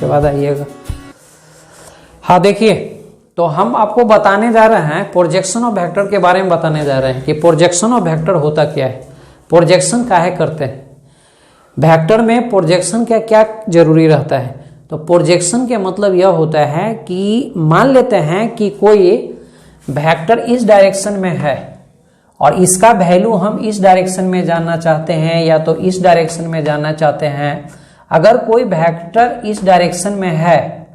उसके बाद आइएगा। हाँ देखिए, तो हम आपको बताने जा रहे हैं प्रोजेक्शन ऑफ वेक्टर के बारे में बताने जा रहे हैं कि प्रोजेक्शन ऑफ वेक्टर होता क्या है, प्रोजेक्शन काहे करते हैं, वेक्टर में प्रोजेक्शन क्या क्या जरूरी रहता है। तो प्रोजेक्शन के मतलब यह होता है कि मान लेते हैं कि कोई वेक्टर इस डायरेक्शन में है और इसका वैल्यू हम इस डायरेक्शन में जानना चाहते हैं या तो इस डायरेक्शन में जानना चाहते हैं। अगर कोई वेक्टर इस डायरेक्शन में है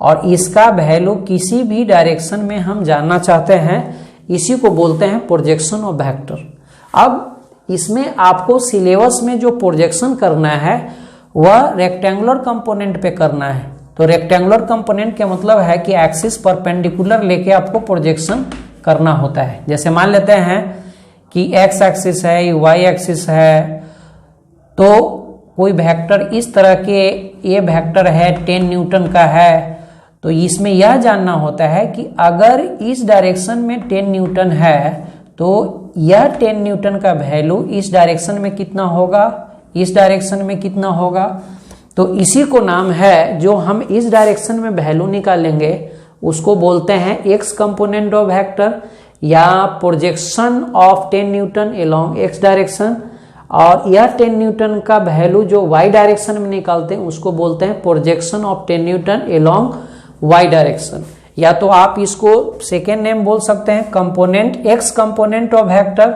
और इसका वैल्यू किसी भी डायरेक्शन में हम जानना चाहते हैं, इसी को बोलते हैं प्रोजेक्शन ऑफ वेक्टर। अब इसमें आपको सिलेबस में जो प्रोजेक्शन करना है वह रेक्टेंगुलर कंपोनेंट पे करना है। तो रेक्टेंगुलर कंपोनेंट का मतलब है कि एक्सिस परपेंडिकुलर लेके आपको प्रोजेक्शन करना होता है। जैसे मान लेते हैं कि एक्स एक्सिस है, वाई एक्सिस है, तो कोई वेक्टर इस तरह के ये वेक्टर है 10 न्यूटन का है, तो इसमें यह जानना होता है कि अगर इस डायरेक्शन में 10 न्यूटन है तो यह 10 न्यूटन का वैल्यू इस डायरेक्शन में कितना होगा, इस डायरेक्शन में कितना होगा। तो इसी को नाम है, जो हम इस डायरेक्शन में वैल्यू निकालेंगे उसको बोलते हैं एक्स कंपोनेंट ऑफ वेक्टर या projection of 10 newton along x direction. और यह 10 न्यूटन का वैल्यू जो वाई डायरेक्शन में निकालते हैं उसको बोलते हैं projection of 10 newton along Y direction. या तो आप इसको सेकेंड नेम बोल सकते हैं component, X component of vector,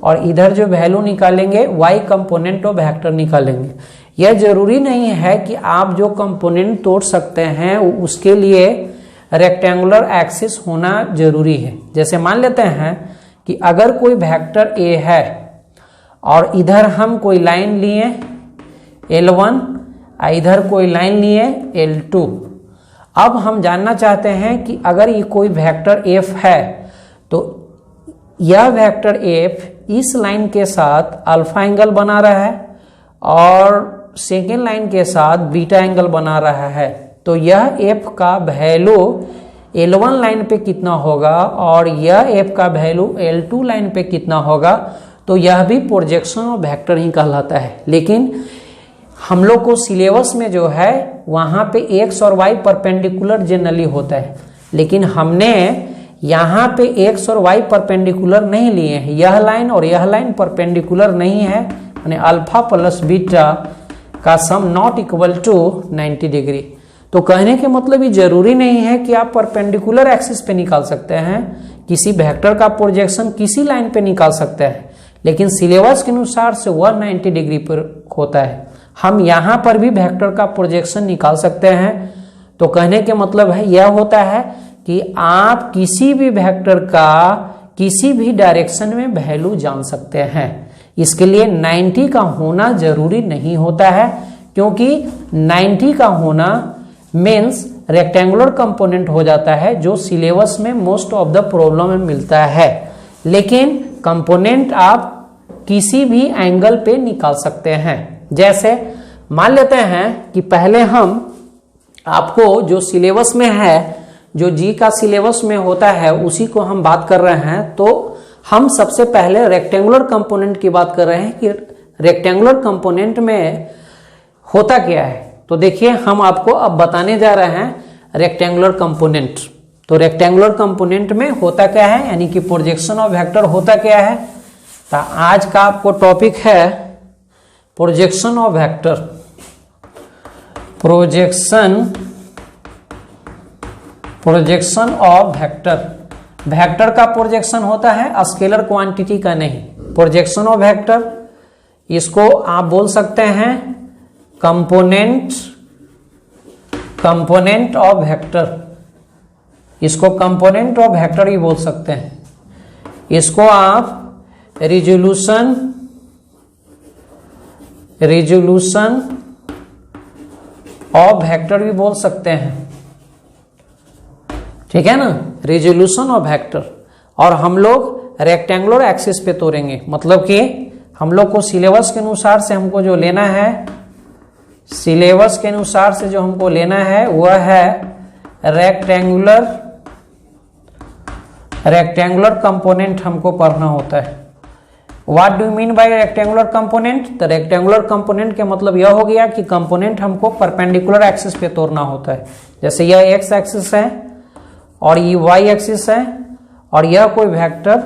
और इधर जो वैल्यू निकालेंगे वाई कंपोनेंट ऑफ वेक्टर निकालेंगे। यह जरूरी नहीं है कि आप जो कंपोनेंट तोड़ सकते हैं उसके लिए रेक्टेंगुलर एक्सिस होना जरूरी है। जैसे मान लेते हैं कि अगर कोई वेक्टर ए है और इधर हम कोई लाइन लिए L1, इधर कोई लाइन लिए L2। अब हम जानना चाहते हैं कि अगर ये कोई वेक्टर F है तो यह वेक्टर F इस लाइन के साथ अल्फा एंगल बना रहा है और सेकेंड लाइन के साथ बीटा एंगल बना रहा है। तो यह F का वैल्यू L1 लाइन पे कितना होगा और यह F का वैल्यू L2 लाइन पे कितना होगा, तो यह भी प्रोजेक्शन ऑफ वेक्टर ही कहलाता है। लेकिन हम लोग को सिलेबस में जो है वहां पे एक्स और वाई परपेंडिकुलर जनरली होता है, लेकिन हमने यहाँ पे एक्स और वाई परपेंडिकुलर नहीं लिए हैं। यह लाइन और यह लाइन परपेंडिकुलर नहीं है, यानी अल्फा प्लस बीटा का sum not equal to 90 degree. तो कहने के मतलब ये जरूरी नहीं है कि आप परपेंडिकुलर एक्सिस पे निकाल सकते हैं, किसी वेक्टर का प्रोजेक्शन किसी लाइन पे निकाल सकते हैं, लेकिन सिलेबस के अनुसार से वह 90 डिग्री पर होता है। हम यहाँ पर भी वेक्टर का प्रोजेक्शन निकाल सकते हैं। तो कहने के मतलब है यह होता है कि आप किसी भी वेक्टर का किसी भी डायरेक्शन में वैल्यू जान सकते हैं। इसके लिए 90 का होना जरूरी नहीं होता है, क्योंकि 90 का होना मीन्स रेक्टेंगुलर कंपोनेंट हो जाता है, जो सिलेबस में मोस्ट ऑफ द प्रॉब्लम में मिलता है। लेकिन कंपोनेंट आप किसी भी एंगल पे निकाल सकते हैं। जैसे मान लेते हैं कि पहले हम आपको जो सिलेबस में है, जो जी का सिलेबस में होता है, उसी को हम बात कर रहे हैं। तो हम सबसे पहले रेक्टेंगुलर कंपोनेंट की बात कर रहे हैं कि रेक्टेंगुलर कंपोनेंट में होता क्या है। तो देखिए, हम आपको अब बताने जा रहे हैं रेक्टेंगुलर कंपोनेंट। तो रेक्टेंगुलर कंपोनेंट में होता क्या है, यानी कि प्रोजेक्शन ऑफ वेक्टर होता क्या है। तो आज का आपको टॉपिक है projection of vector. Projection of vector. Vector का प्रोजेक्शन होता है, स्केलर क्वांटिटी का नहीं। प्रोजेक्शन ऑफ वेक्टर, इसको आप बोल सकते हैं कंपोनेंट ऑफ वेक्टर। इसको कंपोनेंट ऑफ वेक्टर ही बोल सकते हैं। इसको आप रिजोल्यूशन ऑफ वेक्टर भी बोल सकते हैं, ठीक है ना, रिजोल्यूशन ऑफ वेक्टर। और हम लोग रेक्टेंगुलर एक्सिस पे तोड़ेंगे, मतलब कि हम लोग को सिलेबस के अनुसार से हमको जो लेना है, सिलेबस के अनुसार से जो हमको लेना है वह है रेक्टेंगुलर कंपोनेंट हमको पढ़ना होता है। What do mean by rectangular component? तो रेक्टेंगुलर कंपोनेंट के मतलब यह हो गया कि कंपोनेंट हमको परपेंडिकुलर एक्सिस पे तोड़ना होता है। जैसे यह एक्स एक्सिस है और ये वाई एक्सिस है और यह कोई वेक्टर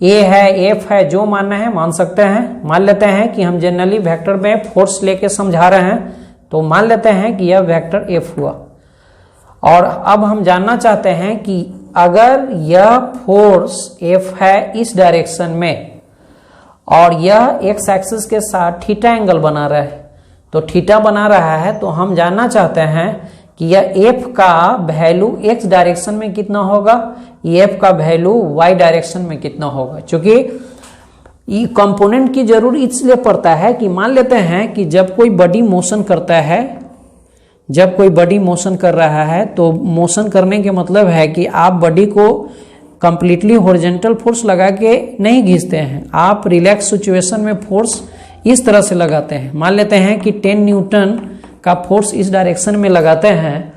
ए है, एफ है, जो मानना है मान सकते हैं। मान लेते हैं कि हम जनरली वेक्टर में फोर्स लेके समझा रहे हैं, तो मान लेते हैं कि यह वेक्टर एफ हुआ। और अब हम जानना चाहते हैं कि अगर यह फोर्स एफ है इस डायरेक्शन में और यह एक्स एक्सिस के साथ थीटा एंगल बना रहा है, तो थीटा बना रहा है, तो हम जानना चाहते हैं कि यह एफ का वैल्यू एक्स डायरेक्शन में कितना होगा, एफ का वैल्यू वाई डायरेक्शन में कितना होगा। क्योंकि ये कंपोनेंट की जरूरत इसलिए पड़ता है कि मान लेते हैं कि जब कोई बॉडी मोशन करता है, जब कोई बॉडी मोशन कर रहा है, तो मोशन करने के मतलब है कि आप बॉडी को कंप्लीटली हॉरिजॉन्टल फोर्स लगा के नहीं खींचते हैं, आप रिलैक्स सिचुएशन में फोर्स इस तरह से लगाते हैं। मान लेते हैं कि 10 न्यूटन का फोर्स इस डायरेक्शन में लगाते हैं,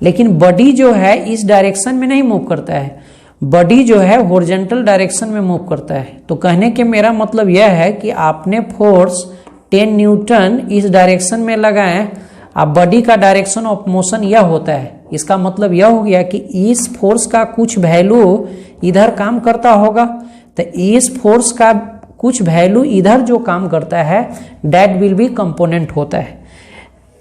लेकिन बॉडी जो है इस डायरेक्शन में नहीं मूव करता है, बॉडी जो है हॉरिजॉन्टल डायरेक्शन में मूव करता है। तो कहने के मेरा मतलब यह है कि आपने फोर्स 10 न्यूटन इस डायरेक्शन में लगाएं, अब बॉडी का डायरेक्शन ऑफ मोशन यह होता है। इसका मतलब यह हो गया कि इस फोर्स का कुछ वैल्यू इधर काम करता होगा, तो इस फोर्स का कुछ वैल्यू इधर जो काम करता है दैट विल बी कंपोनेंट होता है।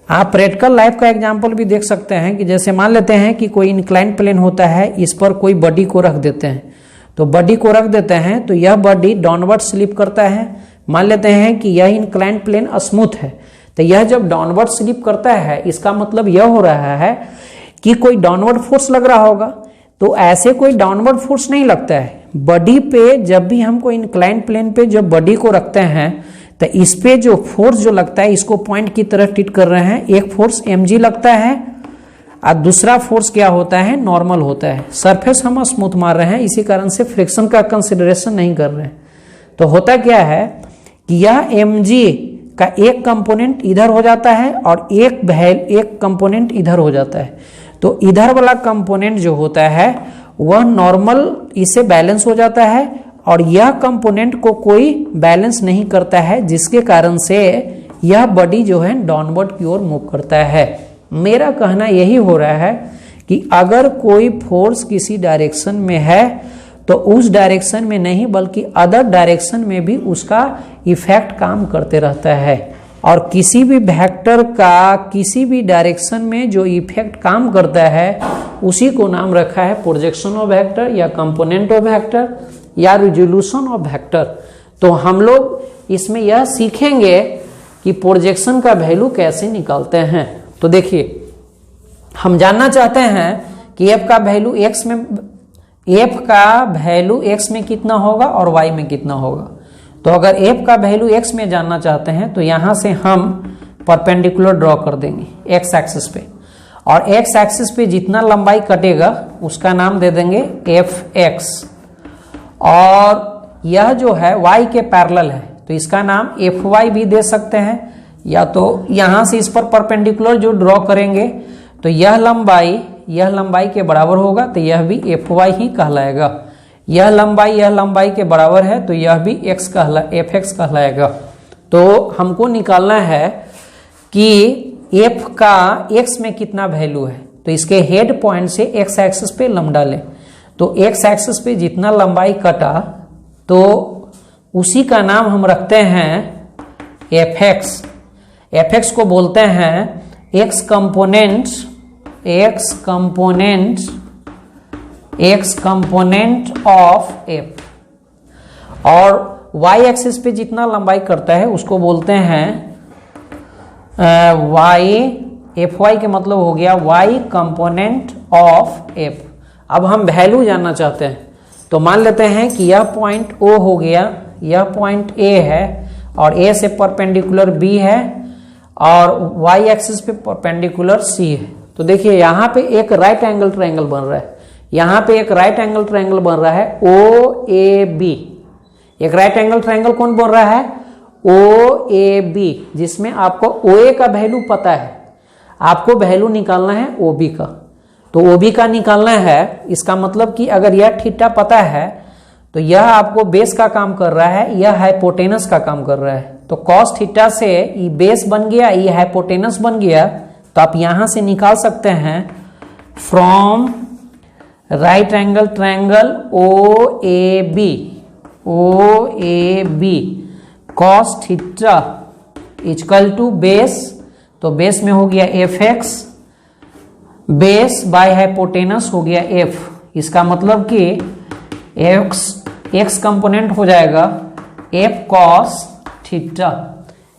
आप प्रैक्टिकल लाइफ का एग्जांपल भी देख सकते हैं कि जैसे मान लेते हैं कि कोई इंक्लाइंड प्लेन होता है, इस पर कोई बॉडी को रख देते हैं, तो बॉडी को रख देते हैं तो यह बॉडी डाउनवर्ड स्लिप करता है। मान लेते हैं कि यह इंक्लाइंड प्लेन स्मूथ है, तो यह जब डाउनवर्ड स्लिप करता है इसका मतलब यह हो रहा है कि कोई डाउनवर्ड फोर्स लग रहा होगा। तो ऐसे कोई डाउनवर्ड फोर्स नहीं लगता है बॉडी पे। जब भी हम कोई इंक्लाइंड प्लेन पे जब बॉडी को रखते हैं तो इस पे जो फोर्स जो लगता है इसको पॉइंट की तरह ट्रीट कर रहे हैं। एक फोर्स mg लगता है और दूसरा फोर्स क्या होता है, नॉर्मल होता है। सरफेस हम स्मूथ मार रहे हैं, इसी कारण से फ्रिक्शन का कंसिडरेशन नहीं कर रहे हैं। तो होता क्या है कि यह mg का एक कंपोनेंट इधर हो जाता है और एक कंपोनेंट इधर हो जाता है। तो इधर वाला कंपोनेंट जो होता है वह नॉर्मल इससे बैलेंस हो जाता है और यह कंपोनेंट को कोई बैलेंस नहीं करता है, जिसके कारण से यह बॉडी जो है डाउनवर्ड की ओर मूव करता है। मेरा कहना यही हो रहा है कि अगर कोई फोर्स किसी डायरेक्शन में है तो उस डायरेक्शन में नहीं बल्कि अदर डायरेक्शन में भी उसका इफेक्ट काम करते रहता है। और किसी भी वेक्टर का किसी भी डायरेक्शन में जो इफेक्ट काम करता है उसी को नाम रखा है प्रोजेक्शन ऑफ वेक्टर या कंपोनेंट ऑफ वेक्टर या रिजोल्यूशन ऑफ वेक्टर। तो हम लोग इसमें यह सीखेंगे कि प्रोजेक्शन का वैल्यू कैसे निकालते हैं। तो देखिए, हम जानना चाहते हैं कि एफ का वैल्यू एक्स में कितना होगा और वाई में कितना होगा। तो अगर एफ का वैल्यू एक्स में जानना चाहते हैं तो यहां से हम परपेंडिकुलर ड्रॉ कर देंगे एक्स एक्सिस पे, और एक्स एक्सिस पे जितना लंबाई कटेगा उसका नाम दे देंगे एफ एक्स, और यह जो है वाई के पैरेलल है तो इसका नाम एफ वाई भी दे सकते हैं। या तो यहां से इस पर परपेंडिकुलर जो ड्रॉ करेंगे तो यह लंबाई के बराबर होगा, तो यह भी एफ वाई ही कहलाएगा। यह लंबाई के बराबर है तो यह भी एफ एक्स कहलाएगा। तो हमको निकालना है कि एफ का एक्स में कितना वैल्यू है, तो इसके हेड पॉइंट से एक्स एक्सिस पे लंबा लें। तो एक्स एक्सिस पे जितना लंबाई कटा तो उसी का नाम हम रखते हैं एफ एक्स। एफ एक्स को बोलते हैं एक्स कंपोनेंट ऑफ एफ, और वाई एक्सिस पे जितना लंबाई करता है उसको बोलते हैं वाई। एफ वाई के मतलब हो गया वाई कंपोनेंट ऑफ एफ। अब हम वैल्यू जानना चाहते हैं, तो मान लेते हैं कि यह पॉइंट O हो गया, यह पॉइंट A है और A से परपेंडिकुलर B है और y एक्सिस पे परपेंडिकुलर C है। तो देखिए यहाँ पे एक राइट एंगल ट्रायंगल बन रहा है, यहाँ पे एक राइट एंगल ट्रायंगल बन रहा है OAB। एक राइट एंगल ट्रायंगल कौन बन रहा है, OAB, जिसमें आपको OA का वैल्यू पता है, आपको वैल्यू निकालना है OB का। तो OB का निकालना है, इसका मतलब कि अगर यह थीटा पता है तो यह आपको बेस का काम कर रहा है, यह हाइपोटेनस का काम कर रहा है। तो कॉस थीटा से ये बेस बन गया, ये हाइपोटेनस बन गया। तो आप यहां से निकाल सकते हैं from right angle triangle O A B cos theta equal to base, तो बेस में हो गया F X, base by hypotenuse हो गया एफ। इसका मतलब कि एक्स कंपोनेंट हो जाएगा एफ कॉस थीटा।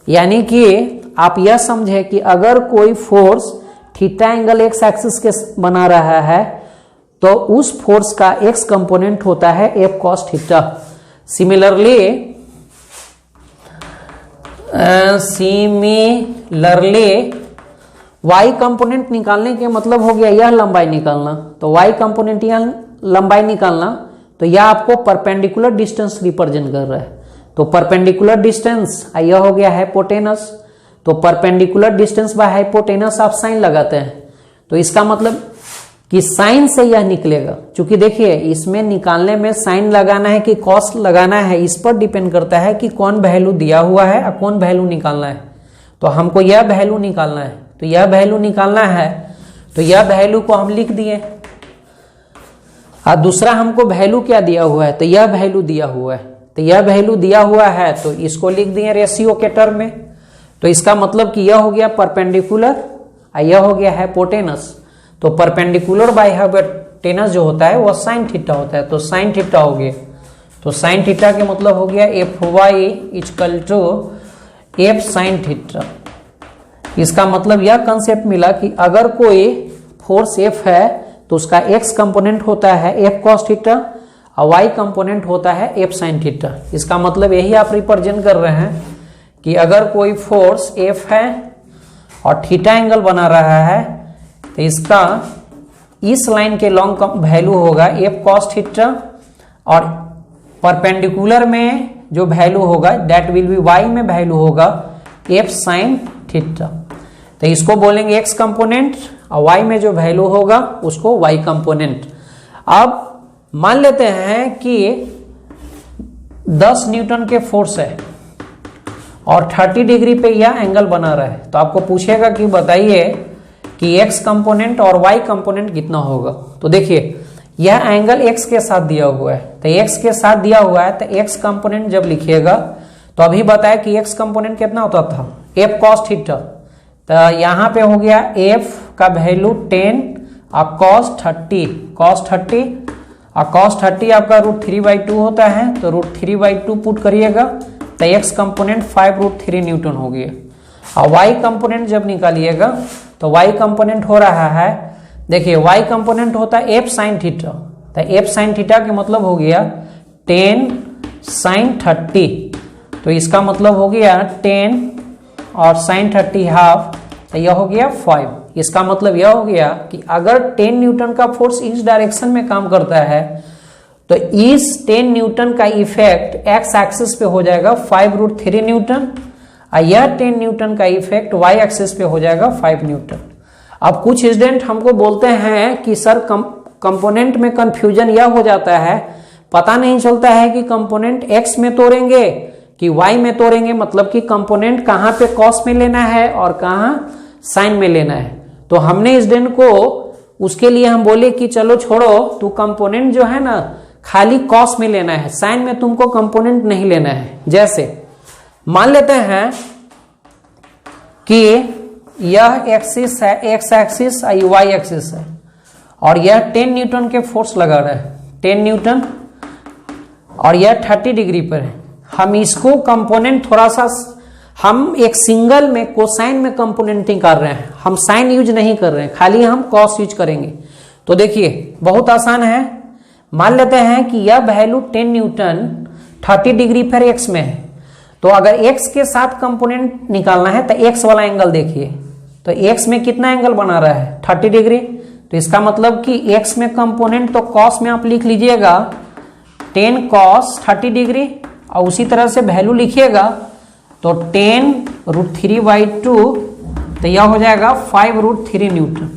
यानी कि आप यह समझे कि अगर कोई force theta angle x axis के बना रहा है तो उस फोर्स का एक्स कंपोनेंट होता है F cos theta. Similarly Y component निकालने के मतलब हो गया यह लंबाई निकालना। तो वाई कंपोनेंट यह लंबाई निकालना, तो यह आपको परपेंडिकुलर डिस्टेंस रिप्रेजेंट कर रहा है। तो परपेंडिकुलर डिस्टेंस यह हो गया हाइपोटेनस। तो परपेंडिकुलर डिस्टेंस बाय हाइपोटेनस आप साइन लगाते हैं, तो इसका मतलब कि साइन से यह निकलेगा। क्योंकि देखिए इसमें निकालने में साइन लगाना है कि कॉस लगाना है, इस पर डिपेंड करता है कि कौन वैल्यू दिया हुआ है और कौन वैल्यू निकालना है। तो हमको यह वैल्यू निकालना है, तो यह वैल्यू निकालना है, तो यह वैल्यू को हम लिख दिए। और दूसरा हमको वैल्यू क्या दिया हुआ है, तो यह वैल्यू दिया हुआ है। तो यह वैल्यू दिया हुआ है तो इसको लिख दिए रेशियो के टर्म में। तो इसका मतलब कि यह हो गया परपेंडिकुलर और यह हो गया हाइपोटेनस। तो परपेंडिकुलर बाय हाइपोटेनस जो होता है वह साइन थीटा होता है, तो साइन थीटा हो गया। तो साइन थीटा के मतलब हो गया F Y equal to F sine theta. इसका मतलब यह कंसेप्ट मिला कि अगर कोई फोर्स एफ है तो उसका एक्स कंपोनेंट होता है एफ कॉस थीटा और वाई कंपोनेंट होता है एफ साइन थीटा। इसका मतलब यही आप रिप्रेजेंट कर रहे हैं कि अगर कोई फोर्स एफ है और थीटा एंगल बना रहा है तो इसका इस लाइन के लॉन्ग वैल्यू होगा एफ कॉस थीटा और परपेंडिकुलर में जो वैल्यू होगा दैट विल बी वाई में वैल्यू होगा एफ साइन थीटा। तो इसको बोलेंगे एक्स कंपोनेंट और वाई में जो वैल्यू होगा उसको वाई कंपोनेंट। अब मान लेते हैं कि 10 न्यूटन के फोर्स है और 30 डिग्री पे यह एंगल बना रहा है। तो आपको पूछेगा कि बताइए कि एक्स कंपोनेंट और वाई कंपोनेंट कितना होगा। तो देखिए यह एंगल एक्स के साथ दिया हुआ है, तो एक्स के साथ दिया हुआ है तो एक्स कंपोनेंट जब लिखिएगा तो अभी बताया कि एक्स कंपोनेंट कितना होता था एफ कॉस थीटा। तो यहाँ पे हो गया एफ का वैल्यू 10 और कॉस 30 और कॉस 30 आपका √3/2 होता है। तो √3/2 पुट करिएगा तो एक्स कंपोनेंट 5√3 न्यूटन हो गया। और वाई कंपोनेंट जब निकालिएगा तो वाई कंपोनेंट हो रहा है, देखिए वाई कंपोनेंट होता है एफ साइन थीटा। तो एफ साइन थीटा के मतलब हो गया 10 साइन 30। तो इसका मतलब हो गया 10 और साइन 30 हाफ, तो यह हो गया 5। इसका मतलब यह हो गया कि अगर 10 न्यूटन का फोर्स इस डायरेक्शन में काम करता है तो इस 10 न्यूटन का इफेक्ट एक्स एक्सिस पे हो जाएगा 5√3 न्यूटन और यह 10 न्यूटन का इफेक्ट वाई एक्सिस पे हो जाएगा 5 न्यूटन। अब कुछ स्टूडेंट हमको बोलते हैं कि सर कंपोनेंट में कंफ्यूजन यह हो जाता है, पता नहीं चलता है कि कंपोनेंट एक्स में तोड़ेंगे कि वाई में तोड़ेंगे, मतलब कि कंपोनेंट कहाँ पे कॉस में लेना है और कहाँ साइन में लेना है। तो हमने स्टूडेंट को उसके लिए हम बोले कि चलो छोड़ो, तू कंपोनेंट जो है ना खाली कॉस में लेना है, साइन में तुमको कंपोनेंट नहीं लेना है। जैसे मान लेते हैं कि यह एक्सिस है, एक्स एक्सिस और वाई एक्सिस है और यह 10 न्यूटन के फोर्स लगा रहा है 10 न्यूटन और यह 30 डिग्री पर है। हम इसको कंपोनेंट थोड़ा सा हम एक सिंगल में कोसाइन में कंपोनेंटिंग कर रहे हैं, हम साइन यूज नहीं कर रहे हैं, खाली हम कॉस यूज करेंगे। तो देखिए बहुत आसान है, मान लेते हैं कि यह वैल्यू 10 न्यूटन 30 डिग्री पर एक्स में है। तो अगर एक्स के साथ कंपोनेंट निकालना है तो एक्स वाला एंगल देखिए, तो एक्स में कितना एंगल बना रहा है 30 डिग्री। तो इसका मतलब कि एक्स में कंपोनेंट तो कॉस में आप लिख लीजिएगा 10 कॉस 30 डिग्री और उसी तरह से वैल्यू लिखिएगा तो 10√3/2, तो यह हो जाएगा 5√3 न्यूटन।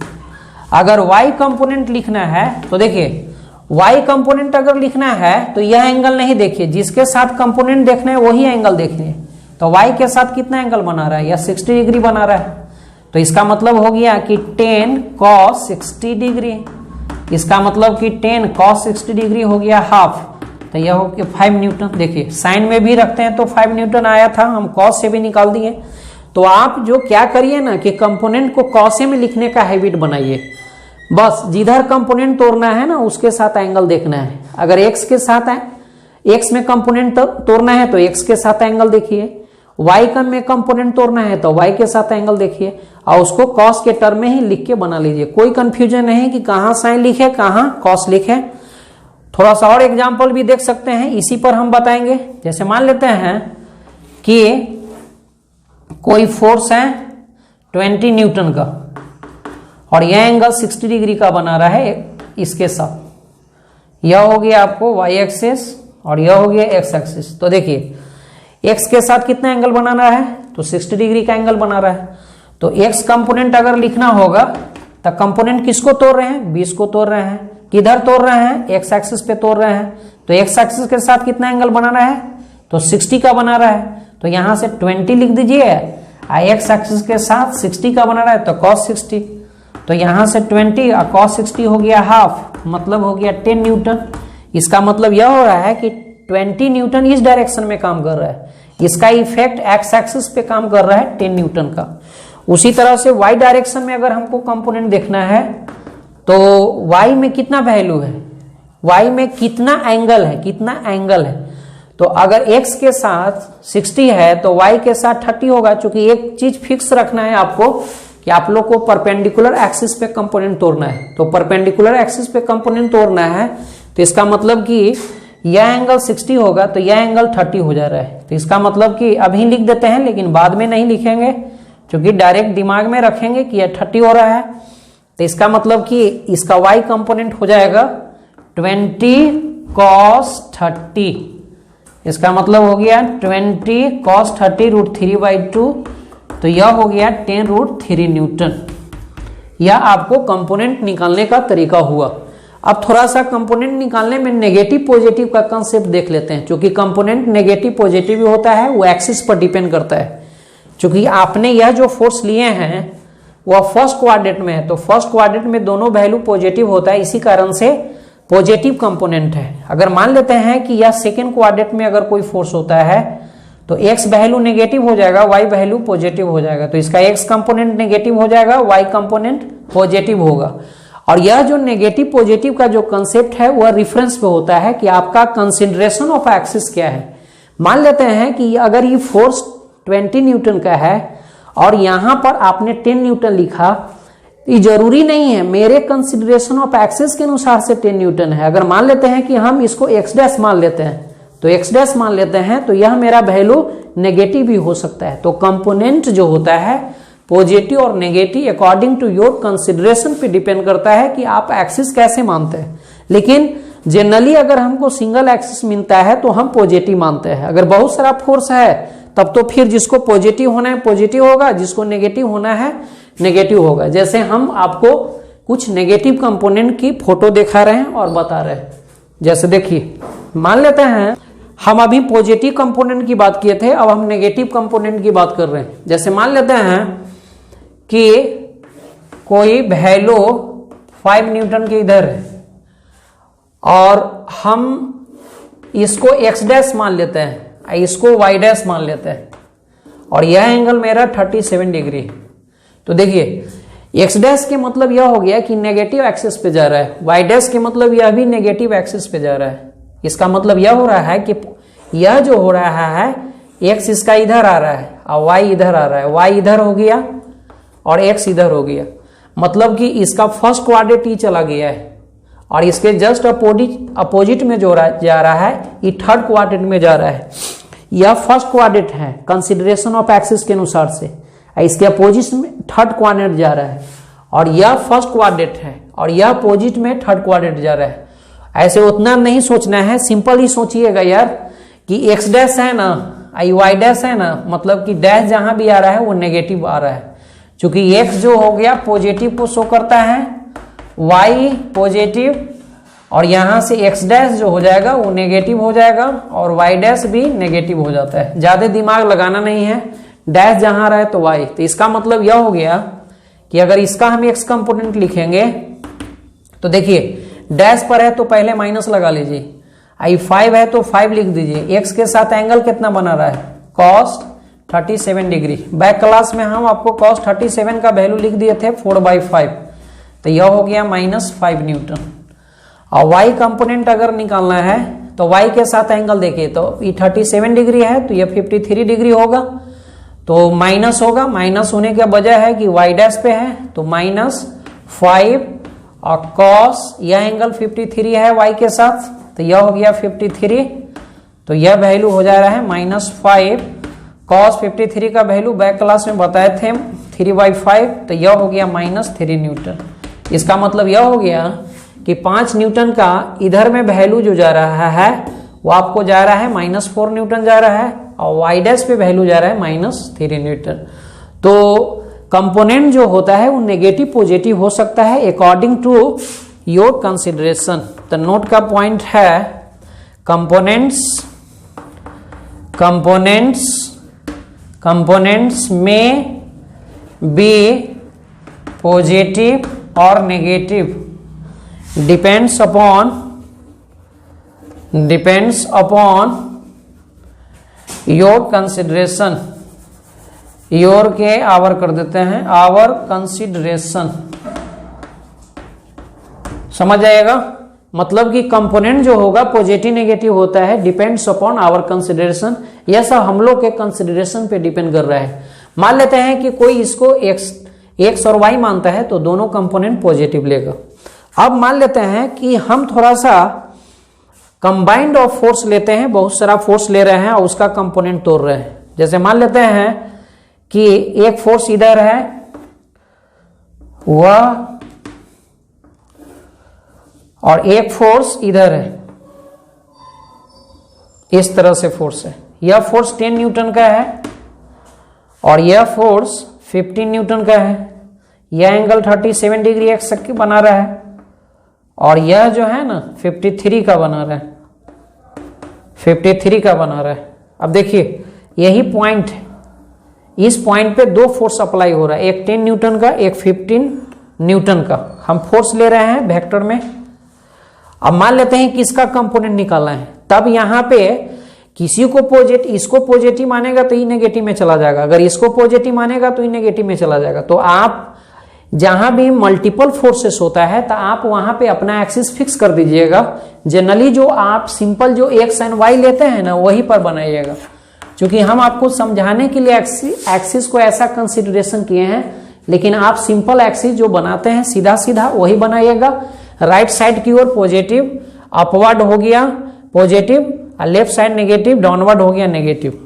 अगर y कंपोनेंट लिखना है तो देखिए y कंपोनेंट अगर लिखना है तो यह एंगल नहीं देखिए, जिसके साथ कंपोनेंट देखना है वही एंगल देखिए। तो y के साथ कितना एंगल बना रहा है, यह 60 डिग्री बना रहा है। तो इसका मतलब हो गया कि 10 cos 60 डिग्री, इसका मतलब कि 10 cos 60 डिग्री हो गया हाफ। तो यह हो गया 5 न्यूटन। देखिए साइन में भी रखते हैं तो 5 न्यूटन आया था, हम कॉस से भी निकाल दिए। तो आप जो क्या करिए ना कि कंपोनेंट को कॉसे में लिखने का हैबिट बनाइए। बस जिधर कंपोनेंट तोड़ना है ना उसके साथ एंगल देखना है। अगर x के साथ है, x में कंपोनेंट तोड़ना है तो x के साथ एंगल देखिए, y का में कंपोनेंट तोड़ना है तो y के साथ एंगल देखिए, और उसको कॉस के टर्म में ही लिख के बना लीजिए। कोई कंफ्यूजन नहीं कि कहाँ साइन लिखे कहाँ कॉस लिखे। थोड़ा सा और एग्जाम्पल भी देख सकते हैं, इसी पर हम बताएंगे। जैसे मान लेते हैं कि कोई फोर्स है 20 न्यूटन का और यह एंगल 60 डिग्री का बना रहा है इसके साथ। यह हो गया आपको y एक्सिस और यह हो गया x एक्सिस। तो देखिए x के साथ कितना एंगल बनाना है, तो 60 डिग्री का एंगल बना रहा है। तो x कंपोनेंट अगर लिखना होगा तो कंपोनेंट किसको तोड़ रहे हैं, 20 को तोड़ रहे हैं। किधर तोड़ रहे हैं, x एक्सिस पे तोड़ रहे हैं। तो x एक्सिस के साथ कितना एंगल बनाना है, तो 60 का बना रहा है। तो यहां से 20 लिख दीजिए, x एक्सिस के साथ 60 का बना रहा है तो cos 60। तो यहां से 20 और cos 60 हो गया हाफ, मतलब हो गया 10 न्यूटन। इसका मतलब यह हो रहा है कि 20 न्यूटन इस डायरेक्शन में काम कर रहा है, इसका इफेक्ट x एक्सिस पे काम कर रहा है 10 न्यूटन का। उसी तरह से y डायरेक्शन में अगर हमको कंपोनेंट देखना है तो y में कितना वैल्यू है, y में कितना एंगल है, कितना एंगल है। तो अगर x के साथ 60 है तो y के साथ 30 होगा। चूंकि एक चीज फिक्स रखना है आपको कि आप लोग को परपेंडिकुलर एक्सिस पे कंपोनेंट तोड़ना है। तो परपेंडिकुलर एक्सिस पे कंपोनेंट तोड़ना है तो इसका मतलब कि यह एंगल 60 होगा तो यह एंगल 30 हो जा रहा है। तो इसका मतलब कि अभी लिख देते हैं लेकिन बाद में नहीं लिखेंगे, क्योंकि डायरेक्ट दिमाग में रखेंगे कि यह 30 हो रहा है। तो इसका मतलब कि इसका y कंपोनेंट हो जाएगा 20 cos 30। इसका मतलब हो गया 20 cos 30 √3/2। तो यह हो गया 10 √3 न्यूटन। यह आपको कंपोनेंट निकालने का तरीका हुआ। अब थोड़ा सा कंपोनेंट निकालने में नेगेटिव पॉजिटिव का कंसेप्ट देख लेते हैं। क्योंकि कंपोनेंट नेगेटिव पॉजिटिव भी होता है, वो एक्सिस पर डिपेंड करता है। क्योंकि आपने यह जो फोर्स लिए हैं वह फर्स्ट क्वाड्रेंट में है, तो फर्स्ट क्वाड्रेंट में दोनों वैल्यू पॉजिटिव होता है, इसी कारण से पॉजिटिव कंपोनेंट है। अगर मान लेते हैं कि यह सेकेंड क्वाड्रेंट में अगर कोई फोर्स होता है तो x वैल्यू नेगेटिव हो जाएगा, y वैल्यू पॉजिटिव हो जाएगा। तो इसका x कंपोनेंट नेगेटिव हो जाएगा, y कंपोनेंट पॉजिटिव होगा। और यह जो नेगेटिव पॉजिटिव का जो कंसेप्ट है वह रेफरेंस पे होता है कि आपका कंसिडरेशन ऑफ एक्सिस क्या है। मान लेते हैं कि अगर ये फोर्स 20 न्यूटन का है और यहां पर आपने 10 न्यूटन लिखा, ये जरूरी नहीं है मेरे कंसिडरेशन ऑफ एक्सिस के अनुसार से 10 न्यूटन है। अगर मान लेते हैं कि हम इसको x डैश मान लेते हैं तो x डैश मान लेते हैं तो यह मेरा वैल्यू नेगेटिव भी हो सकता है। तो कंपोनेंट जो होता है पॉजिटिव और negative according to your consideration पे डिपेंड करता है कि आप एक्सिस कैसे मानते हैं। लेकिन जनरली अगर हमको सिंगल एक्सिस मिलता है तो हम पॉजिटिव मानते हैं। अगर बहुत सारा फोर्स है तब तो फिर जिसको पॉजिटिव होना है पॉजिटिव होगा, जिसको नेगेटिव होना है नेगेटिव होगा। जैसे हम आपको कुछ नेगेटिव कंपोनेंट की फोटो दिखा रहे हैं और बता रहे हैं। जैसे देखिए, मान लेते हैं हम अभी पॉजिटिव कंपोनेंट की बात किए थे, अब हम नेगेटिव कंपोनेंट की बात कर रहे हैं। जैसे मान लेते हैं कि कोई वैल्यू 5 न्यूटन के इधर है और हम इसको x डैश मान लेते हैं, इसको y डैश मान लेते हैं और यह एंगल मेरा 37 डिग्री है। तो देखिए x डैश के मतलब यह हो गया कि नेगेटिव एक्सिस पे जा रहा है, y डैश के मतलब यह भी नेगेटिव एक्सिस पे जा रहा है। इसका मतलब यह हो रहा है कि यह जो हो रहा है x इसका इधर आ रहा है और y इधर आ रहा है, y इधर हो गया और x इधर हो गया। मतलब कि इसका फर्स्ट क्वाड्रेंट ही चला गया है और इसके जस्ट अपोजिट में जो जा रहा है ये थर्ड क्वाड्रेंट में जा रहा है। यह फर्स्ट क्वाड्रेंट है कंसिडरेशन ऑफ एक्सिस के अनुसार से, इसके अपोजिट में थर्ड क्वाड्रेंट जा रहा है और यह फर्स्ट क्वाड्रेंट है और यह अपोजिट में थर्ड क्वाड्रेंट जा रहा है। ऐसे उतना नहीं सोचना है, सिंपल ही सोचिएगा यार कि x डैश है ना, y डैश है ना, मतलब कि डैश जहां भी आ रहा है वो नेगेटिव आ रहा है। क्योंकि x जो हो गया पॉजिटिव को शो करता है, y पॉजिटिव और यहां से x डैश जो हो जाएगा वो नेगेटिव हो जाएगा और y डैश भी नेगेटिव हो जाता है। ज्यादा दिमाग लगाना नहीं है, डैश जहां रहे तो y। तो इसका मतलब यह हो गया कि अगर इसका हम x कंपोनेंट लिखेंगे तो देखिए डैश पर है तो पहले माइनस लगा लीजिए, आई 5 है तो 5 लिख दीजिए। x के साथ एंगल कितना बना रहा है, cos 37 डिग्री। बैक क्लास में हम आपको cos 37 का वैल्यू लिख दिए थे 4/5, तो यह हो गया -5 न्यूटन। और y कंपोनेंट अगर निकालना है तो y के साथ एंगल देखिए, तो ये 37 डिग्री है तो ये 53 डिग्री होगा, तो माइनस होगा। माइनस होने की वजह है कि y डैश पे है तो -5 और cos यह एंगल 53 है y के साथ, तो यह हो गया 53। तो यह वैल्यू हो जा रहा है -5 cos 53 का वैल्यू बैक क्लास में बताए थे 3/5, तो यह हो गया -3 न्यूटन। इसका मतलब यह हो गया कि 5 न्यूटन का इधर में वैल्यू जो जा रहा है वो आपको जा रहा है -4 न्यूटन जा रहा है और y डैश पे वैल्यू जा रहा है -3 न्यूटन। तो कंपोनेंट जो होता है वो नेगेटिव पॉजिटिव हो सकता है अकॉर्डिंग टू योर कंसिडरेशन। तो नोट का पॉइंट है कंपोनेंट्स में बी पॉजिटिव और negative depends upon your consideration. Your के आवर कर देते हैं, आवर कंसिडरेशन, समझ आएगा। मतलब कि कंपोनेंट जो होगा पॉजिटिव नेगेटिव होता है, डिपेंड्स अपॉन आवर कंसिडरेशन। यह सब हम लोग के कंसिडरेशन पे डिपेंड कर रहा है। मान लेते हैं कि कोई इसको x और y मानता है तो दोनों कंपोनेंट पॉजिटिव लेगा। अब मान लेते हैं कि हम थोड़ा सा कंबाइंड ऑफ फोर्स लेते हैं, बहुत सारा फोर्स ले रहे हैं और उसका कंपोनेंट तोड़ रहे हैं। जैसे मान लेते हैं कि एक फोर्स इधर है, वह और एक फोर्स इधर है, इस तरह से फोर्स है। यह फोर्स 10 न्यूटन का है और यह फोर्स 15 न्यूटन का है। यह एंगल 37 डिग्री एक्स बना रहा है और यह जो है ना 53 का बना रहा है, 53 का बना रहा है। अब देखिए यही पॉइंट है, इस पॉइंट पे दो फोर्स अप्लाई हो रहा है, एक 10 न्यूटन का, एक 15 न्यूटन का। हम फोर्स ले रहे हैं वेक्टर में। अब मान लेते हैं कि इसका कंपोनेंट निकालना है, तब यहां पे किसी को पॉजिटिव, इसको पॉजिटिव मानेगा तो ये नेगेटिव में चला जाएगा, अगर इसको पॉजिटिव मानेगा तो ये नेगेटिव में चला जाएगा। तो आप जहां भी मल्टीपल फोर्सेस होता है तो आप वहां पे अपना एक्सिस फिक्स कर दीजिएगा। जनरली जो आप सिंपल जो एक्स एंड वाई लेते हैं ना वही पर बनाइएगा, क्योंकि हम आपको समझाने के लिए एक्सिस को ऐसा कंसिडरेशन किए हैं, लेकिन आप सिंपल एक्सिस जो बनाते हैं सीधा सीधा वही बनाइएगा। राइट साइड की ओर पॉजिटिव, अपवर्ड हो गया पॉजिटिव, और लेफ्ट साइड नेगेटिव, डाउनवर्ड हो गया नेगेटिव।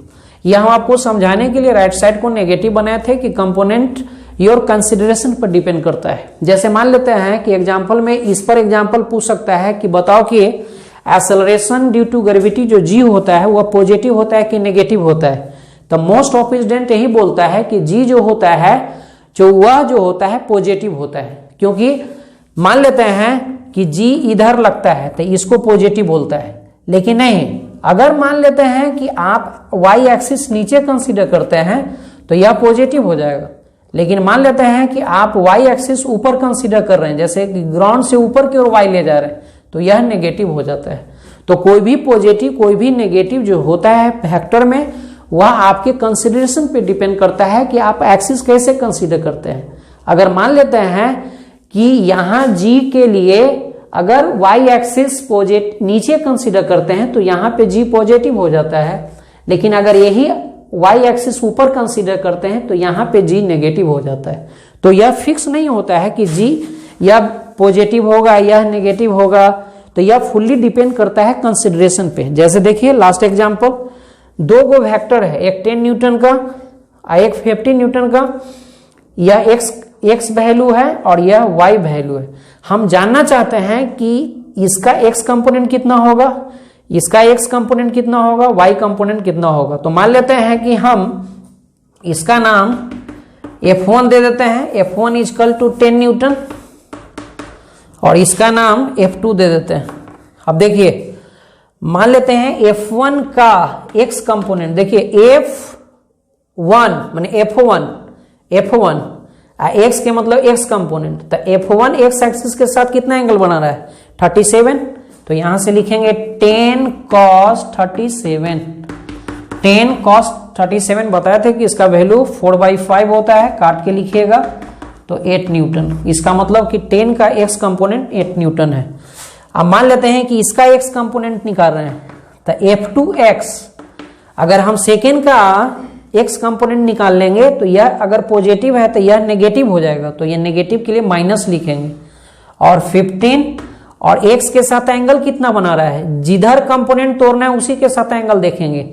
यह हम आपको समझाने के लिए राइट साइड को नेगेटिव बनाए थे कि कंपोनेंट योर कंसिडरेशन पर डिपेंड करता है। जैसे मान लेते हैं कि एग्जांपल में इस पर एग्जांपल पूछ सकता है कि बताओ कि एक्सेलरेशन ड्यू टू ग्रेविटी जो जी होता है वह पॉजिटिव होता है कि नेगेटिव होता है। तो मोस्ट ऑफ स्टूडेंट यही बोलता है कि जी जो होता है वह जो होता है पॉजिटिव होता है, क्योंकि मान लेते हैं कि जी इधर लगता है तो इसको पॉजिटिव बोलता है। लेकिन नहीं, अगर मान लेते हैं कि आप वाई एक्सिस नीचे कंसीडर करते हैं तो यह पॉजिटिव हो जाएगा। लेकिन मान लेते हैं कि आप वाई एक्सिस ऊपर कंसीडर कर रहे हैं, जैसे कि ग्राउंड से ऊपर की ओर वाई ले जा रहे हैं, तो यह नेगेटिव हो जाता है। तो कोई भी पॉजिटिव कोई भी नेगेटिव जो होता है वेक्टर में वह आपके कंसिडरेशन पे डिपेंड करता है कि आप एक्सिस कैसे कंसीडर करते हैं। अगर मान लेते हैं कि यहां जी के लिए अगर वाई एक्सिस पॉजिटिव नीचे कंसीडर करते हैं तो यहां पे जी पॉजिटिव हो जाता है, लेकिन अगर यही वाई एक्सिस ऊपर कंसीडर करते हैं तो यहां पे जी नेगेटिव हो जाता है। तो यह फिक्स नहीं होता है कि जी यह पॉजिटिव होगा यह नेगेटिव होगा, तो यह फुल्ली डिपेंड करता है कंसिडरेशन पे। जैसे देखिए लास्ट एग्जांपल, दो गो वेक्टर है, एक 10 न्यूटन का और एक 15 न्यूटन का। यह एक्स वैल्यू है और यह वाई वैल्यू है। हम जानना चाहते हैं कि इसका एक्स कंपोनेंट कितना होगा, इसका एक्स कंपोनेंट कितना होगा, वाई कंपोनेंट कितना होगा। तो मान लेते हैं कि हम इसका नाम F1 दे देते हैं, F1 इक्वल टू 10 न्यूटन और इसका नाम F2 दे देते हैं। अब देखिए मान लेते हैं F1 का x कंपोनेंट, देखिए F1 माने F1 x के मतलब x कंपोनेंट, तो F1 x एक्सिस के साथ कितना एंगल बना रहा है 37, तो यहां से लिखेंगे 10 cos 37। 10 cos 37 बताए थे कि इसका वैल्यू 4/5 होता है, काट के लिखिएगा तो 8 न्यूटन। इसका मतलब कि 10 का x कंपोनेंट 8 न्यूटन है। अब मान लेते हैं कि इसका x कंपोनेंट निकाल रहे हैं, तो F2x अगर हम सेकेंड का x कंपोनेंट निकाल लेंगे तो यह अगर पॉजिटिव है तो यह नेगेटिव हो जाएगा, तो यह नेगेटिव के लिए माइनस लिखेंगे। और 15 और x के साथ एंगल कितना बना रहा है, जिधर कंपोनेंट तोड़ना है उसी के साथ एंगल देखेंगे,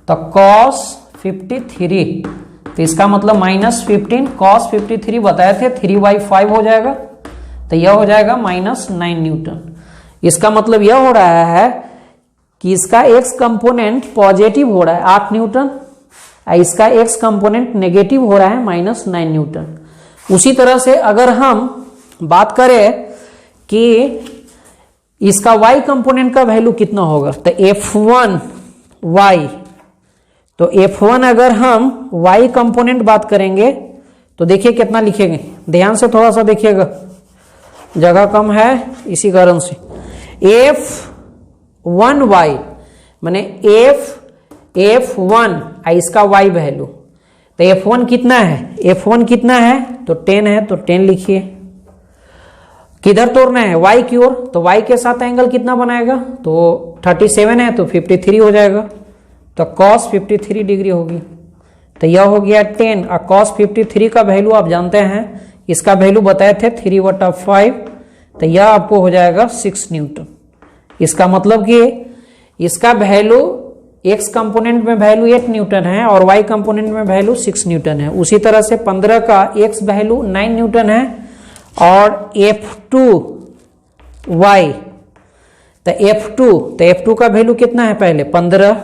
तो cos 53, तो इसका मतलब -15 cos 53 बताए थे 3/5 हो जाएगा, तो यह हो जाएगा -9 न्यूटन। इसका मतलब यह हो रहा है कि इसका x कंपोनेंट पॉजिटिव हो रहा है 8 न्यूटन, इसका x कंपोनेंट नेगेटिव हो रहा है -9 न्यूटन। उसी तरह से अगर हम बात करें कि इसका y कंपोनेंट का वैल्यू कितना होगा, तो F1y, तो F1 अगर हम y कंपोनेंट बात करेंगे तो देखिए कितना लिखेंगे, ध्यान से थोड़ा सा देखिएगा, जगह कम है इसी कारण से। F1y माने F1 इसका y वैल्यू, तो F1 कितना है, F1 कितना है तो 10 है, तो 10 लिखिए। किधर तोड़ना है, y की ओर, तो y के साथ एंगल कितना बनाएगा, तो 37 है तो 53 हो जाएगा, तो cos 53 डिग्री होगी, तो यह हो गया 10। और cos 53 का वैल्यू आप जानते हैं, इसका वैल्यू बताए थे 3/5, तो यह आपको हो जाएगा 6 न्यूटन। इसका मतलब कि इसका वैल्यू x कंपोनेंट में वैल्यू 8 न्यूटन है और y कंपोनेंट में वैल्यू 6 न्यूटन है। उसी तरह से 15 का x वैल्यू 9 न्यूटन है और F2y, तो F2 का वैल्यू कितना है पहले 15।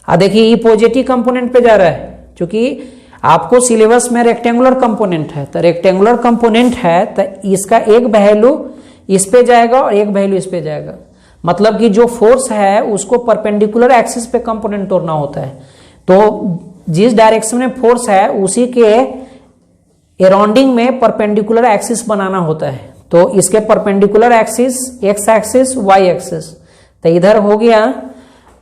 देखिए ये पॉजिटिव कंपोनेंट पे जा रहा है, क्योंकि आपको सिलेबस में रेक्टेंगुलर कंपोनेंट है, तो रेक्टेंगुलर कंपोनेंट है तो इसका एक वैल्यू इस पे जाएगा और एक वैल्यू इस पे जाएगा, मतलब कि जो फोर्स है उसको परपेंडिकुलर एक्सिस पे कंपोनेंट तोड़ना होता है, तो जिस डायरेक्शन में फोर्स है उसी के अराउंडिंग में परपेंडिकुलर एक्सिस बनाना होता है। तो इसके perpendicular axis x axis y axis, तो इधर हो गया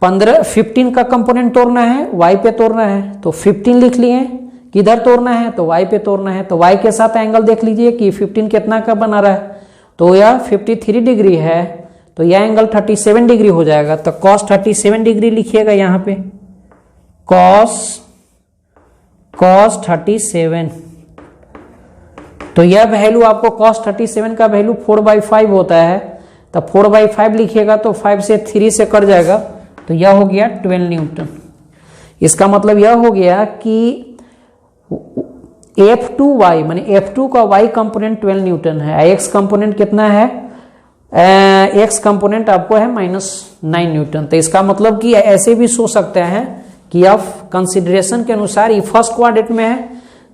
15 का कंपोनेंट तोड़ना है, y पे तोड़ना है, तो 15 लिख लिए। किधर तोड़ना है, तो y पे तोड़ना है, तो y के साथ एंगल देख लीजिए कि 15 कितना का बना रहा है, तो यह 53 डिग्री है, तो यह एंगल 37 डिग्री हो जाएगा, तो cos 37 डिग्री लिखिएगा यहाँ पे, cos 37, तो यह वैल्यू आपको cos 37 का वैल्यू 4/5 होता है, तो 4/5 लिखिएगा तो 5 से 3 से कट जाएगा, तो यह हो गया 12 न्यूटन। इसका मतलब यह हो गया कि F2y माने F2 का y कंपोनेंट 12 न्यूटन है, x कंपोनेंट कितना है, x कंपोनेंट आपको है -9 न्यूटन। तो इसका मतलब कि ऐसे भी सोच सकते हैं कि आप कंसिडरेशन के अनुसार ये फर्स्ट क्वाड्रेंट में है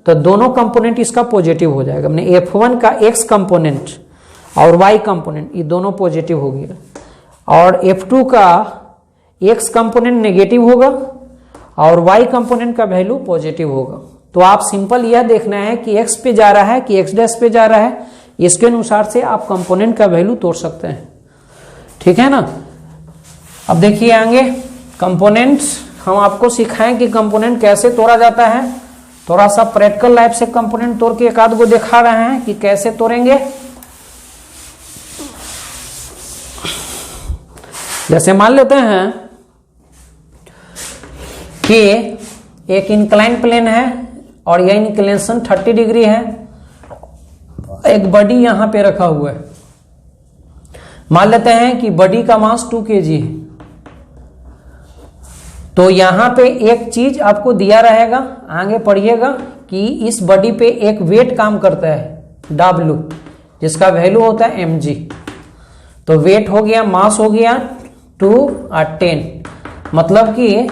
तो दोनों कंपोनेंट इसका पॉजिटिव हो जाएगा, मैंने F1 का x कंपोनेंट और y कंपोनेंट ये दोनों पॉजिटिव हो गया, और F2 का x कंपोनेंट नेगेटिव होगा और y कंपोनेंट का वैल्यू पॉजिटिव होगा। तो आप सिंपल यह देखना है कि x पे जा रहा है कि x डैश पे जा रहा है, इसके अनुसार से आप कंपोनेंट का वैल्यू तोड़ सकते हैं, ठीक है ना। अब देखिए आगे कंपोनेंट्स, हम आपको सिखाएं कि कंपोनेंट कैसे तोड़ा जाता है, थोड़ा सा प्रैक्टिकल लाइफ से कंपोनेंट तोड़ के एक आध को दिखा रहे हैं कि कैसे तोड़ेंगे। जैसे मान लेते हैं कि एक इंक्लाइन प्लेन है और यह इंक्लिनेशन 30 डिग्री है, एक बॉडी यहां पे रखा हुआ है, मान लेते हैं कि बॉडी का मास 2 kg है, तो यहां पे एक चीज आपको दिया रहेगा, आगे पढ़िएगा कि इस बॉडी पे एक वेट काम करता है W, जिसका वैल्यू होता है mg, तो वेट हो गया, मास हो गया 2 और 10, मतलब कि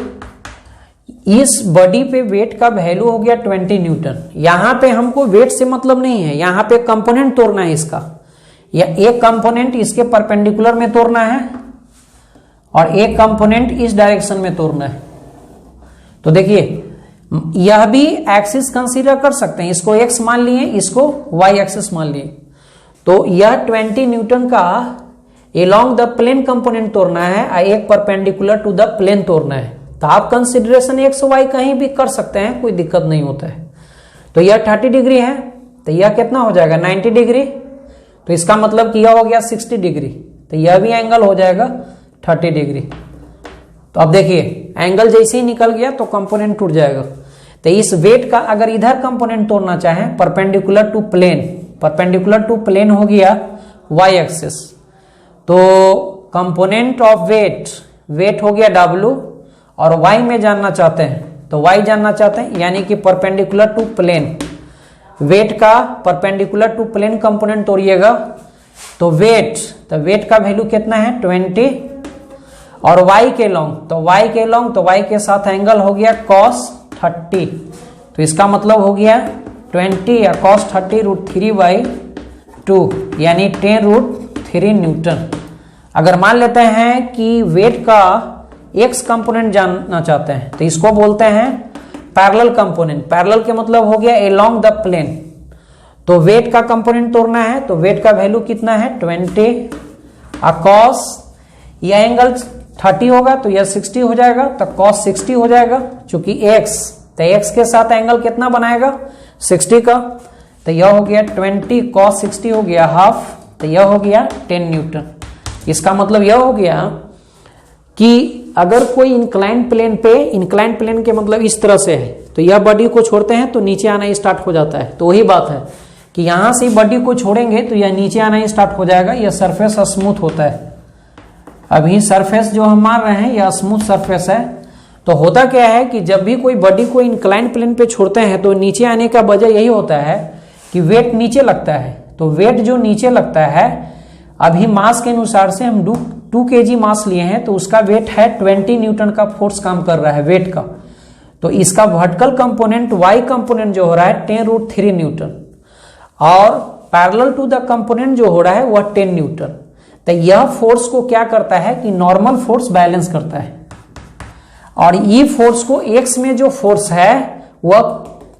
इस बॉडी पे वेट का वैल्यू हो गया 20 न्यूटन। यहां पे हमको वेट से मतलब नहीं है, यहां पे कंपोनेंट तोड़ना है इसका, या एक कंपोनेंट इसके परपेंडिकुलर में तोड़ना है और एक कंपोनेंट इस डायरेक्शन में तोड़ना है। तो देखिए यह भी एक्सिस कंसीडर कर सकते हैं, इसको एक्स मान लिए, इसको वाई एक्सिस मान लिए। तो यह 20 न्यूटन का एलोंग द प्लेन कंपोनेंट तोड़ना है और एक परपेंडिकुलर टू द प्लेन तोड़ना है। तो आप कंसिडरेशन एक्स वाई कहीं भी कर सकते हैं, कोई दिक्कत नहीं होता है। तो यह 30 डिग्री है, तो यह कितना हो जाएगा 90 डिग्री। तो इसका मतलब कि यह हो गया 60 डिग्री, तो यह भी एंगल हो जाएगा 30 डिग्री। तो अब देखिए एंगल जैसे ही निकल गया तो कंपोनेंट टूट जाएगा। तो इस वेट का अगर इधर कंपोनेंट तोड़ना चाहें perpendicular to plane, perpendicular to plane हो गया वाई एक्सिस, तो कंपोनेंट ऑफ वेट, वेट हो गया W, और y में जानना चाहते हैं तो y जानना चाहते हैं, यानी कि परपेंडिकुलर टू प्लेन, वेट का परपेंडिकुलर टू प्लेन कंपोनेंट तोड़िएगा तो वेट, तो वेट का वैल्यू कितना है 20, और y के लॉन्ग, तो y के लॉन्ग, तो y के साथ एंगल हो गया cos 30। तो इसका मतलब हो गया 20 या cos 30 √3/2 यानी 10√3 न्यूटन। अगर मान लेते हैं कि वेट का एक्स कंपोनेंट जानना चाहते हैं तो इसको बोलते हैं पैरेलल कंपोनेंट। पैरेलल के मतलब हो गया अलोंग द प्लेन। तो वेट का कंपोनेंट तोड़ना है तो वेट का वैल्यू कितना है 20, कॉस यह एंगल 30 होगा तो यह 60 हो जाएगा, तो कॉस 60 हो जाएगा। चूंकि एक्स, तो एक्स के साथ एंगल कितना बनाएगा 60 का, तो यह हो गया 20 कॉस 60 हो गया हाफ, तो यह हो गया 10 न्यूटन। इसका मतलब यह हो गया कि अगर कोई इंक्लाइन प्लेन पे, इंक्लाइन प्लेन के मतलब इस तरह से है, तो यह बॉडी को छोड़ते हैं तो नीचे आना स्टार्ट हो जाता है। तो वही बात है कि यहां से बॉडी को छोड़ेंगे तो यह नीचे आना स्टार्ट हो जाएगा। यह सरफेस स्मूथ होता है। अभी सरफेस जो हम मान रहे हैं यह स्मूथ सरफेस है। तो होता क्या है कि जब भी कोई बॉडी को इंक्लाइन प्लेन पे छोड़ते हैं तो नीचे आने का वजह यही होता है कि वेट नीचे लगता है। तो वेट जो नीचे लगता है, अभी मास के अनुसार से हम 2 kg मास लिए हैं तो उसका वेट है 20 न्यूटन का फोर्स काम कर रहा है वेट का। तो इसका वर्टिकल कंपोनेंट वाई कंपोनेंट जो हो रहा है 10√3 न्यूटन, और पैरेलल टू द कंपोनेंट जो हो रहा है वह 10 न्यूटन। तो यह फोर्स को क्या करता है कि नॉर्मल फोर्स बैलेंस करता है, और ये फोर्स को एक्स में जो फोर्स है वह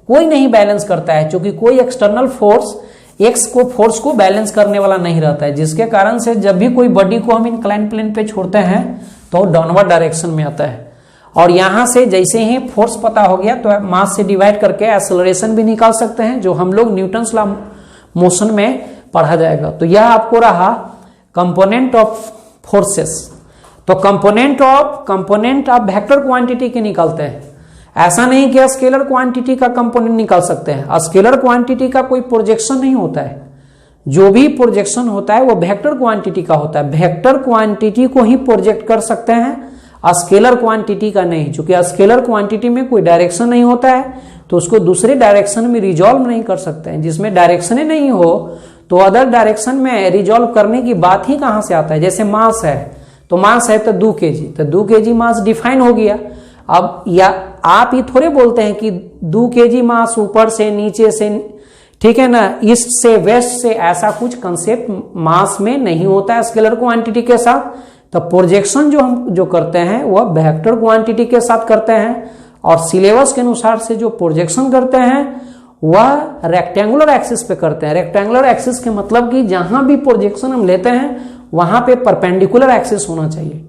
कोई नहीं बैलेंस करता है, क्योंकि कोई एक्सटर्नल फोर्स एक्स को फोर्स को बैलेंस करने वाला नहीं रहता है। जिसके कारण से जब भी कोई बॉडी को हम इंक्लाइन प्लेन पे छोड़ते हैं तो डाउनवर्ड डायरेक्शन में आता है। और यहां से जैसे ही फोर्स पता हो गया तो मास से डिवाइड करके एक्सेलरेशन भी निकाल सकते हैं, जो हम लोग न्यूटन्स लॉ मोशन में पढ़ा जाएगा। तो यह आपको रहा कंपोनेंट ऑफ फोर्सेस। तो कंपोनेंट ऑफ वेक्टर क्वांटिटी के निकालते हैं। ऐसा नहीं कि स्केलर क्वांटिटी का कंपोनेंट निकाल सकते हैं। स्केलर क्वांटिटी का कोई प्रोजेक्शन नहीं होता है। जो भी प्रोजेक्शन होता है वो वेक्टर क्वांटिटी का होता है। वेक्टर क्वांटिटी को ही प्रोजेक्ट कर सकते हैं, स्केलर क्वांटिटी का नहीं। चूंकि स्केलर क्वांटिटी में कोई डायरेक्शन नहीं होता है तो उसको दूसरे डायरेक्शन में रिजॉल्व नहीं कर सकते हैं। जिसमें डायरेक्शन नहीं हो तो अदर डायरेक्शन में रिजॉल्व करने की बात ही कहां से आता है। जैसे मास है तो मास है तो 2 kg, तो 2 kg मास डिफाइन हो गया। अब या आप ये थोड़े बोलते हैं कि 2 kg मास ऊपर से नीचे से, ठीक है ना, ईस्ट से वेस्ट से, ऐसा कुछ कंसेप्ट मास में नहीं होता है स्केलर क्वांटिटी के साथ। तो प्रोजेक्शन जो हम जो करते हैं वह वेक्टर क्वांटिटी के साथ करते हैं, और सिलेबस के अनुसार से जो प्रोजेक्शन करते हैं वह रेक्टेंगुलर एक्सिस पे करते हैं। रेक्टेंगुलर एक्सिस के मतलब कि जहां भी प्रोजेक्शन हम लेते हैं वहां पे परपेंडिकुलर एक्सिस होना चाहिए,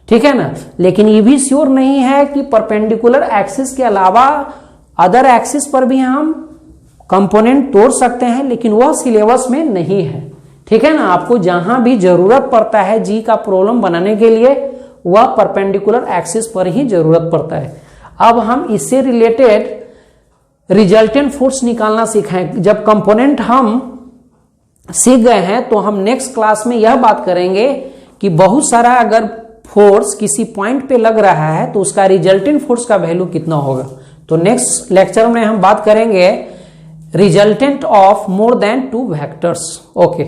ठीक है ना। लेकिन ये भी श्योर नहीं है कि परपेंडिकुलर एक्सिस के अलावा अदर एक्सिस पर भी हम कंपोनेंट तोड़ सकते हैं, लेकिन वह सिलेबस में नहीं है, ठीक है ना। आपको जहां भी जरूरत पड़ता है जी का प्रॉब्लम बनाने के लिए वह परपेंडिकुलर एक्सिस पर ही जरूरत पड़ता है। अब हम इससे रिलेटेड रिजल्टेंट फोर्स निकालना सीखें। जब कंपोनेंट हम सीख गए हैं तो हम नेक्स्ट क्लास में यह बात करेंगे कि बहुत सारा अगर फोर्स किसी पॉइंट पे लग रहा है तो उसका रिजल्टेंट फोर्स का वैल्यू कितना होगा। तो नेक्स्ट लेक्चर में हम बात करेंगे resultant of more than 2 vectors. Okay.